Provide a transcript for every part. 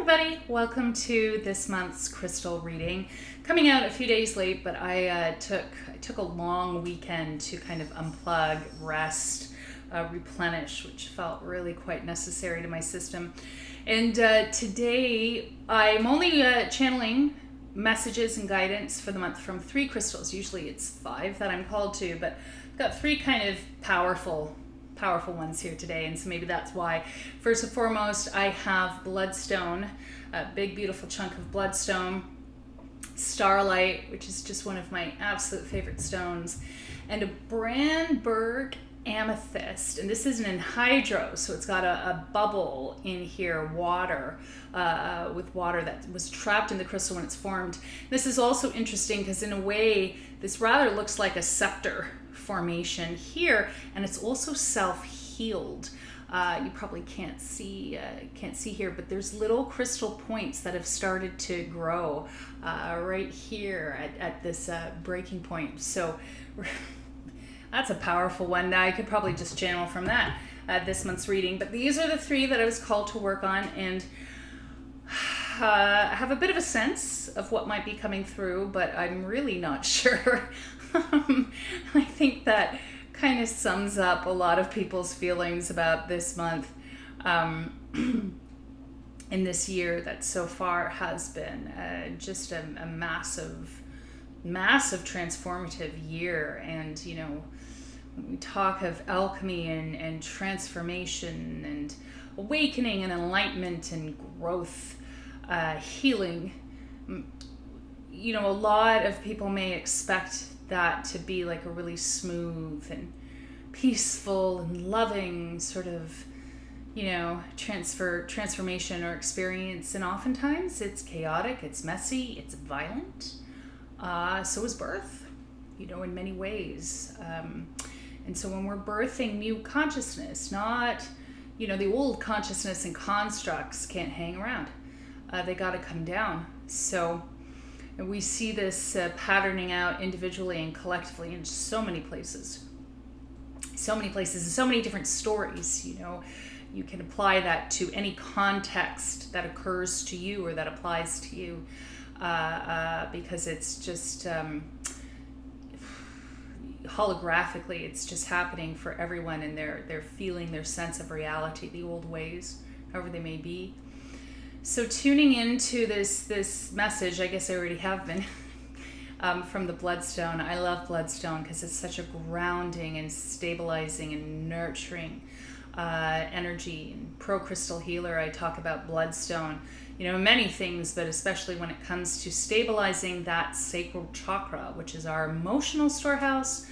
everybody, welcome to this month's crystal reading. Coming out a few days late, but I took a long weekend to kind of unplug, rest, replenish, which felt really quite necessary to my system. And today I'm only channeling messages and guidance for the month from 3 crystals. Usually it's 5 that I'm called to, but I've got 3 kind of powerful ones here today, and so maybe that's why. First and foremost, I have bloodstone, a big beautiful chunk of bloodstone, staurolite, which is just one of my absolute favorite stones, and a Brandberg amethyst, and this is an enhydro, so it's got a bubble in here, water, with water that was trapped in the crystal when it's formed. This is also interesting because in a way this rather looks like a scepter formation here, and it's also self-healed. You probably can't see here, but there's little crystal points that have started to grow right here at this breaking point. So that's a powerful one. I could probably just channel from that this month's reading, but these are the 3 that I was called to work on, and I have a bit of a sense of what might be coming through, but I'm really not sure. I think that kind of sums up a lot of people's feelings about this month in this year that so far has been just a massive transformative year. And you know, when we talk of alchemy and transformation and awakening and enlightenment and growth, healing, you know, a lot of people may expect that to be like a really smooth and peaceful and loving sort of, you know, transformation or experience, and oftentimes it's chaotic, it's messy, it's violent. So is birth, you know, in many ways. And so when we're birthing new consciousness, not, you know, the old consciousness and constructs can't hang around. They got to come down. So we see this patterning out individually and collectively in so many places, and so many different stories. You know, you can apply that to any context that occurs to you or that applies to you, because it's just holographically, it's just happening for everyone, and they're feeling their sense of reality, the old ways, however they may be. So tuning into this message, I guess I already have been, from the bloodstone. I love bloodstone because it's such a grounding and stabilizing and nurturing energy. And Pro Crystal Healer, I talk about bloodstone, you know, many things, but especially when it comes to stabilizing that sacral chakra, which is our emotional storehouse.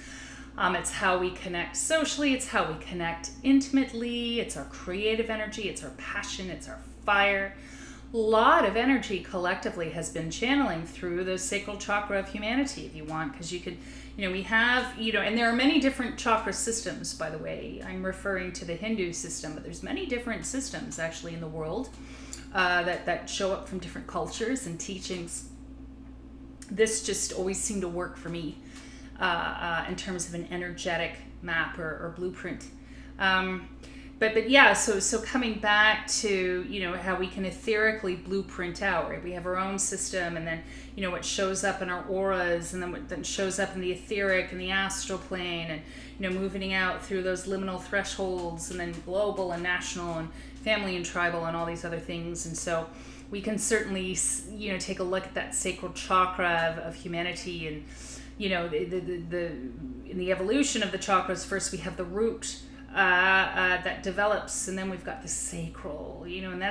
It's how we connect socially, it's how we connect intimately, it's our creative energy, it's our passion, it's our fire. A lot of energy collectively has been channeling through the sacral chakra of humanity, if you want, because you could, you know, we have, you know, and there are many different chakra systems, by the way. I'm referring to the Hindu system, but there's many different systems actually in the world that show up from different cultures and teachings. This just always seemed to work for me in terms of an energetic map or blueprint. But yeah, so coming back to, you know, how we can etherically blueprint out, right? We have our own system, and then, you know, what shows up in our auras, and then what then shows up in the etheric and the astral plane, and, you know, moving out through those liminal thresholds, and then global and national and family and tribal and all these other things. And so we can certainly, you know, take a look at that sacral chakra of humanity, and, you know, in the evolution of the chakras, first we have the root, that develops, and then we've got the sacral, you know, and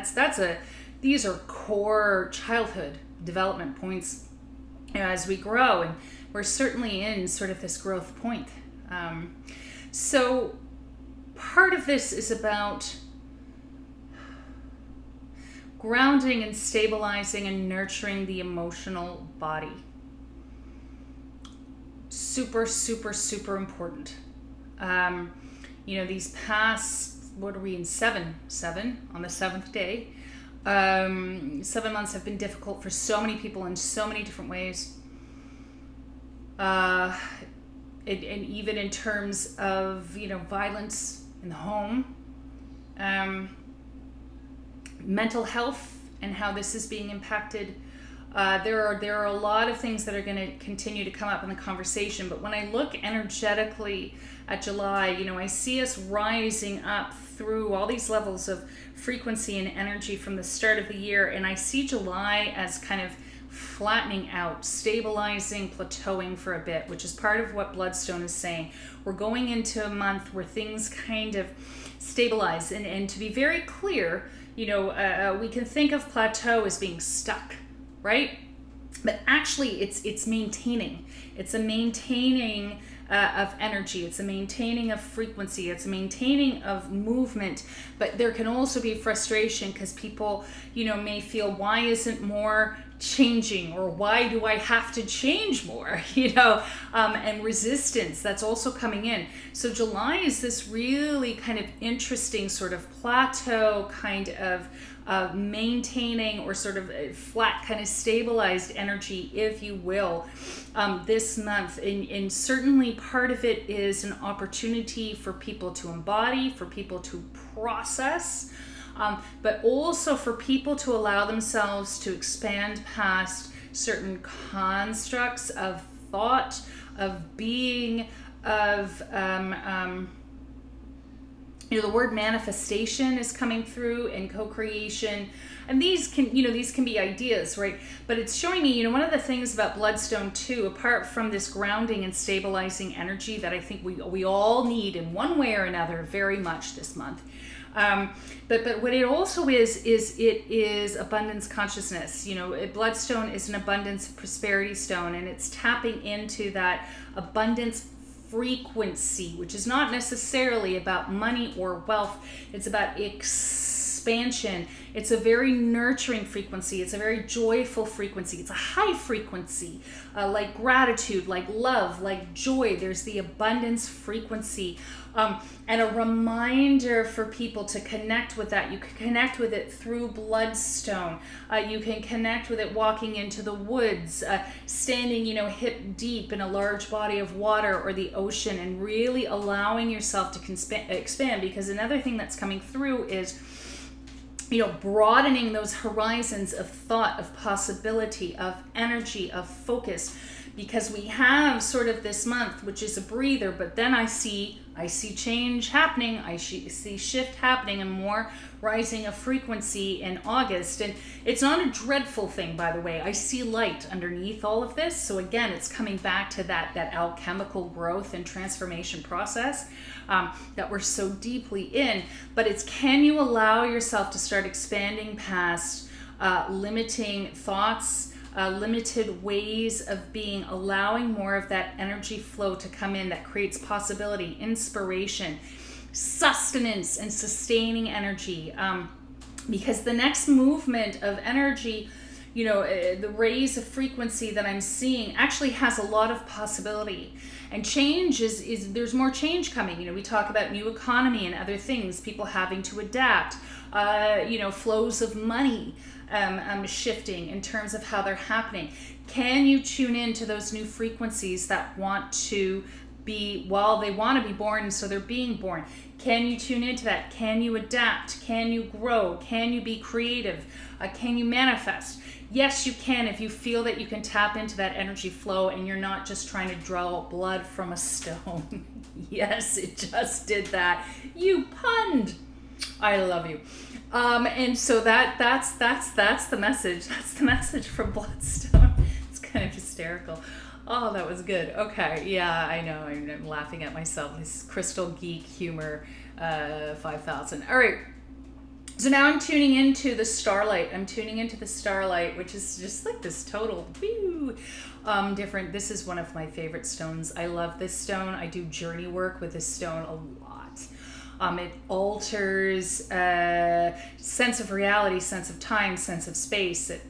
these are core childhood development points, you know, as we grow, and we're certainly in sort of this growth point. So part of this is about grounding and stabilizing and nurturing the emotional body. Super, super, super important. You know, these past, what are we in, 7 on the 7th day, 7 months have been difficult for so many people in so many different ways, and even in terms of, you know, violence in the home, mental health and how this is being impacted. There are a lot of things that are going to continue to come up in the conversation, but when I look energetically at July, I see us rising up through all these levels of frequency and energy from the start of the year, and I see July as kind of flattening out, stabilizing, plateauing for a bit, which is part of what Bloodstone is saying. We're going into a month where things kind of stabilize, and to be very clear, we can think of plateau as being stuck, right? But actually it's maintaining. It's a maintaining of energy. It's a maintaining of frequency. It's a maintaining of movement. But there can also be frustration because people, may feel, why isn't more changing, or why do I have to change more, and resistance that's also coming in. So July is this really kind of interesting sort of plateau kind of maintaining, or sort of a flat kind of stabilized energy, if you will, this month. And certainly part of it is an opportunity for people to embody, for people to process, but also for people to allow themselves to expand past certain constructs of thought, of being, of the word manifestation is coming through, and co-creation, and these can be ideas, right? But it's showing me, one of the things about Bloodstone too, apart from this grounding and stabilizing energy that I think we all need in one way or another very much this month. But what it also is abundance consciousness. Bloodstone is an abundance prosperity stone, and it's tapping into that abundance frequency, which is not necessarily about money or wealth. It's about expansion. It's a very nurturing frequency. It's a very joyful frequency. It's a high frequency, like gratitude, like love, like joy. There's the abundance frequency, and a reminder for people to connect with that. You can connect with it through Bloodstone. You can connect with it walking into the woods, standing, hip deep in a large body of water or the ocean, and really allowing yourself to expand. Because another thing that's coming through is, broadening those horizons of thought, of possibility, of energy, of focus. Because we have sort of this month, which is a breather, but then I see change happening. I see shift happening, and more rising of frequency in August. And it's not a dreadful thing, by the way. I see light underneath all of this. So again, it's coming back to that alchemical growth and transformation process that we're so deeply in. But it's, can you allow yourself to start expanding past limiting thoughts, limited ways of being, allowing more of that energy flow to come in that creates possibility, inspiration, sustenance, and sustaining energy. Because the next movement of energy, the raise of frequency that I'm seeing actually has a lot of possibility. And change is there's more change coming. We talk about new economy and other things, people having to adapt, flows of money shifting in terms of how they're happening. Can you tune into those new frequencies that want to be, they want to be born, so they're being born? Can you tune into that? Can you adapt? Can you grow? Can you be creative? Can you manifest? Yes, you can, if you feel that you can tap into that energy flow and you're not just trying to draw blood from a stone. Yes, it just did that. You punned. I love you. And so that's the message. That's the message from Bloodstone. It's kind of hysterical. Oh, that was good. Okay, yeah, I know. I'm laughing at myself. This crystal geek humor 5000. All right. So now I'm tuning into the starlight. Which is just like this total different. This is one of my favorite stones. I love this stone. I do journey work with this stone a lot. It alters sense of reality, sense of time, sense of space. It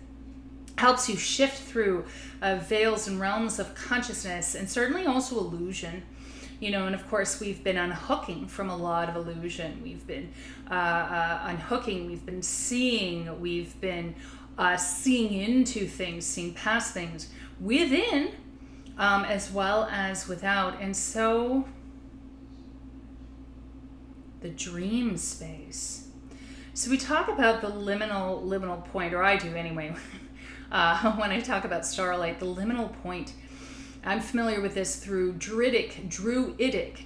helps you shift through veils and realms of consciousness, and certainly also illusion. And of course we've been unhooking from a lot of illusion. We've been unhooking, we've been seeing, we've been seeing into things, seeing past things within as well as without. And so the dream space. So we talk about the liminal point, or I do anyway, when I talk about staurolite, the liminal point. I'm familiar with this through druidic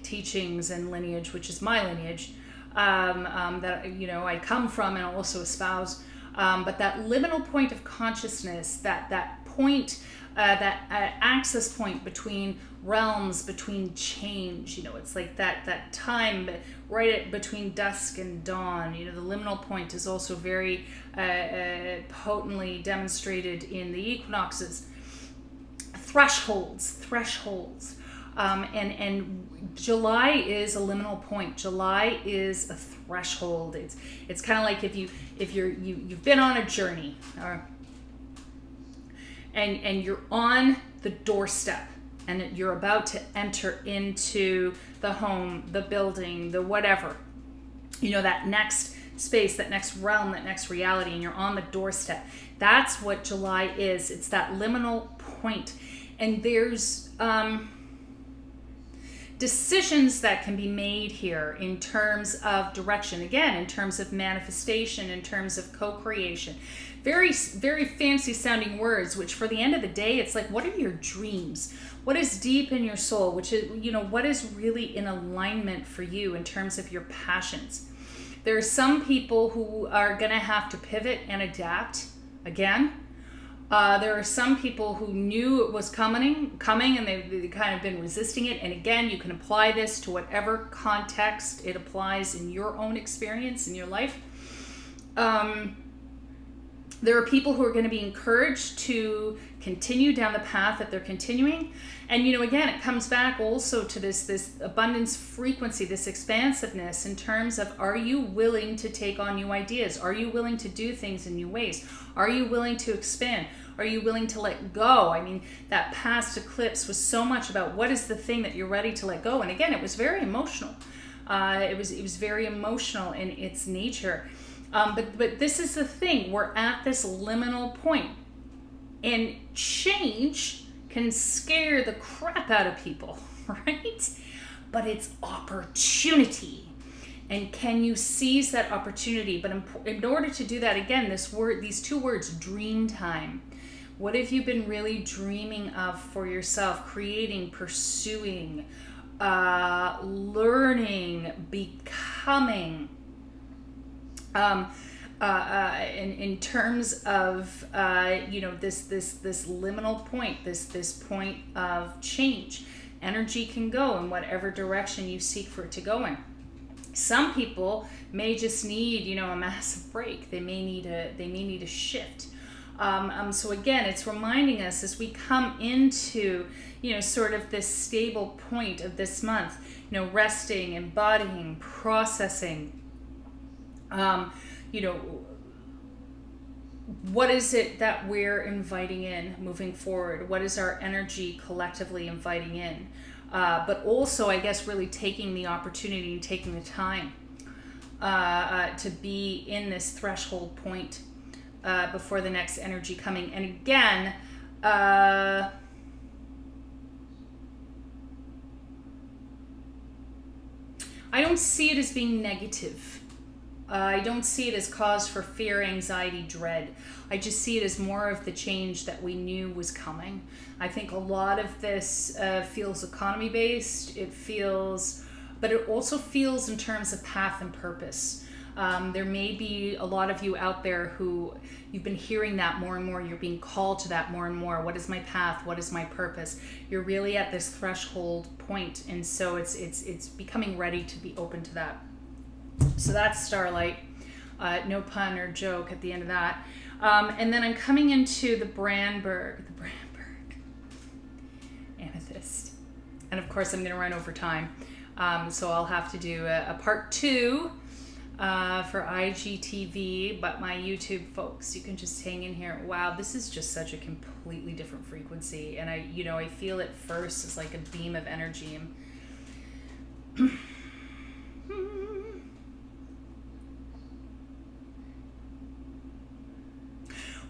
teachings and lineage, which is my lineage, that I come from and also espouse. But that liminal point of consciousness, that point, that access point between realms, between change, it's like that time right between dusk and dawn. The liminal point is also very potently demonstrated in the equinoxes. Thresholds. And July is a liminal point. July is a threshold. It's kind of like if you've been on a journey, and you're on the doorstep, and you're about to enter into the home, the building, the whatever, that next space, that next realm, that next reality, and you're on the doorstep. That's what July is. It's that liminal point. And there's decisions that can be made here in terms of direction, again, in terms of manifestation, in terms of co-creation. Very, very fancy sounding words, which for the end of the day, it's like, what are your dreams? What is deep in your soul? Which is, what is really in alignment for you in terms of your passions? There are some people who are going to have to pivot and adapt again. There are some people who knew it was coming, and they've kind of been resisting it. And again, you can apply this to whatever context it applies in your own experience in your life. There are people who are going to be encouraged to continue down the path that they're continuing. And, again, it comes back also to this abundance frequency, this expansiveness in terms of, are you willing to take on new ideas? Are you willing to do things in new ways? Are you willing to expand? Are you willing to let go? I mean, that past eclipse was so much about what is the thing that you're ready to let go. And again, it was very emotional. It was very emotional in its nature. But this is the thing. We're at this liminal point. And change can scare the crap out of people, right? But it's opportunity. And can you seize that opportunity? But in order to do that, again, these two words, dream time. What have you been really dreaming of for yourself? Creating, pursuing, learning, becoming. In terms of this liminal point, this point of change, energy can go in whatever direction you seek for it to go in. Some people may just need a massive break. They may need a shift. So again, it's reminding us as we come into sort of this stable point of this month, resting, embodying, processing. What is it that we're inviting in moving forward? What is our energy collectively inviting in? But also, I guess, really taking the opportunity and taking the time to be in this threshold point before the next energy coming. And again, I don't see it as being negative. I don't see it as cause for fear, anxiety, dread. I just see it as more of the change that we knew was coming. I think a lot of this feels economy-based. But it also feels in terms of path and purpose. There may be a lot of you out there who you've been hearing that more and more. You're being called to that more and more. What is my path? What is my purpose? You're really at this threshold point, and so it's becoming ready to be open to that. So that's staurolite. No pun or joke at the end of that. And then I'm coming into the Brandberg amethyst. And of course I'm going to run over time. So I'll have to do a part 2 for IGTV, but my YouTube folks, you can just hang in here. Wow, this is just such a completely different frequency. And I feel it first as like a beam of energy.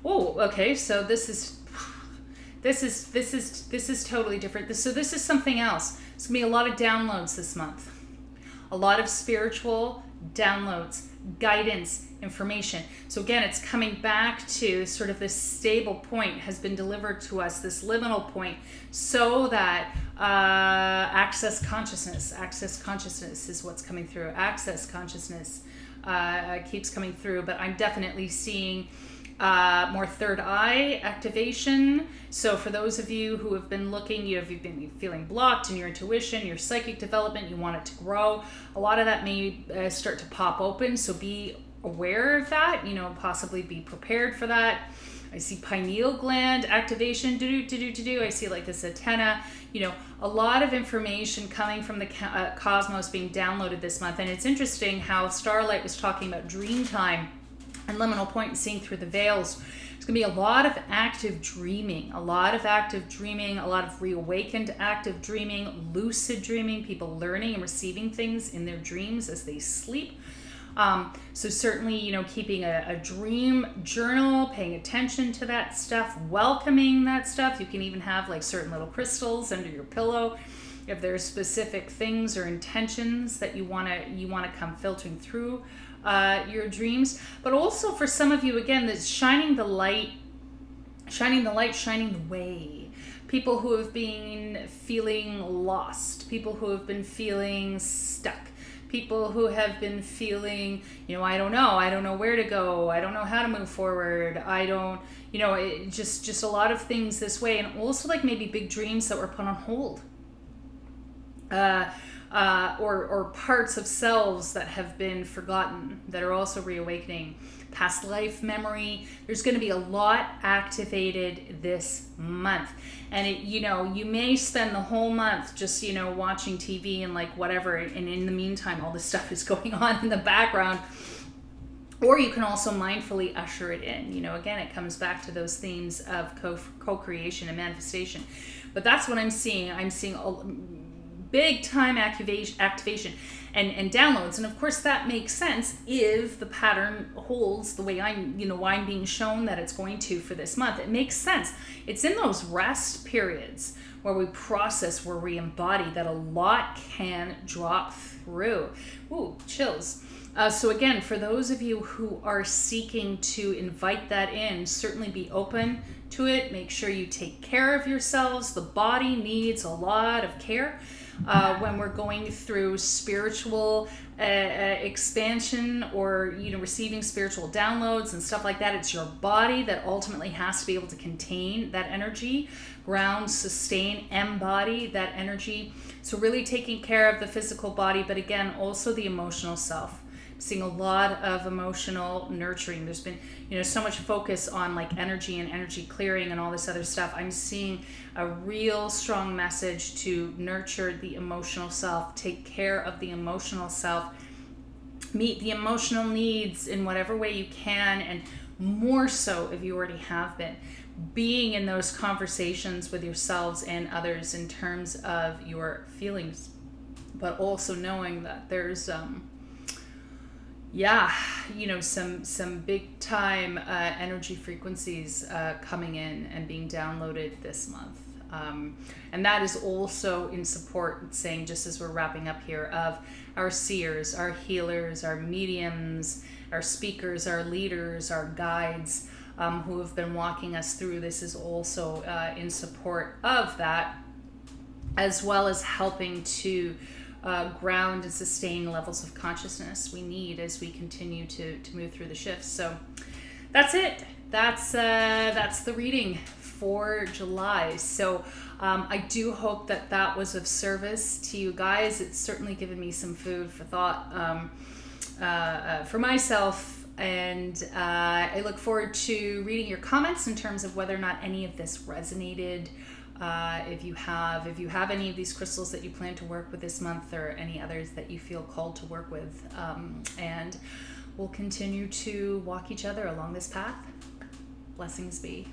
Oh, okay. So this is totally different. So this is something else. It's gonna be a lot of downloads this month. A lot of spiritual downloads, guidance, information. So again, it's coming back to sort of this stable point has been delivered to us, this liminal point, so that access consciousness is what's coming through. Access consciousness keeps coming through, but I'm definitely seeing more third eye activation. So for those of you who have been looking, you've been feeling blocked in your intuition, your psychic development, you want it to grow, a lot of that may start to pop open. So be aware of that, possibly be prepared for that. I see pineal gland activation, I see like this antenna, a lot of information coming from the cosmos being downloaded this month. And it's interesting how Staurolite was talking about dream time and liminal point and seeing through the veils. There's going to be a lot of active dreaming, a lot of reawakened active dreaming, lucid dreaming, people learning and receiving things in their dreams as they sleep. So certainly, keeping a dream journal, paying attention to that stuff, welcoming that stuff. You can even have like certain little crystals under your pillow if there's specific things or intentions that you want to come filtering through your dreams. But also for some of you, again, that's shining the way. People who have been feeling lost, people who have been feeling stuck, people who have been feeling, I don't know where to go, I don't know how to move forward, just a lot of things this way. And also like maybe big dreams that were put on hold. Or parts of selves that have been forgotten that are also reawakening, past life memory. There's going to be a lot activated this month, and you may spend the whole month just watching TV and like whatever, and in the meantime all this stuff is going on in the background. Or you can also mindfully usher it in. Again, it comes back to those themes of co-creation and manifestation. But that's what I'm seeing. I'm seeing a big time activation and downloads. And of course that makes sense if the pattern holds the way I'm being shown that it's going to for this month. It makes sense. It's in those rest periods where we process, where we embody, that a lot can drop through. Ooh, chills. So again, for those of you who are seeking to invite that in, certainly be open to it. Make sure you take care of yourselves. The body needs a lot of care. When we're going through spiritual expansion or receiving spiritual downloads and stuff like that, it's your body that ultimately has to be able to contain that energy, ground, sustain, embody that energy. So really taking care of the physical body, but again also the emotional self. Seeing a lot of emotional nurturing. There's been so much focus on like energy and energy clearing and all this other stuff. I'm seeing a real strong message to nurture the emotional self, take care of the emotional self, meet the emotional needs in whatever way you can, and more so if you already have been, being in those conversations with yourselves and others in terms of your feelings, but also knowing that there's some big time energy frequencies coming in and being downloaded this month. And that is also in support, saying, just as we're wrapping up here, of our seers, our healers, our mediums, our speakers, our leaders, our guides, who have been walking us through. This is also in support of that, as well as helping to ground and sustain levels of consciousness we need as we continue to move through the shifts. So that's it. That's the reading for July. So I do hope that was of service to you guys. It's certainly given me some food for thought for myself, and I look forward to reading your comments in terms of whether or not any of this resonated. If you have any of these crystals that you plan to work with this month, or any others that you feel called to work with, and we'll continue to walk each other along this path. Blessings be.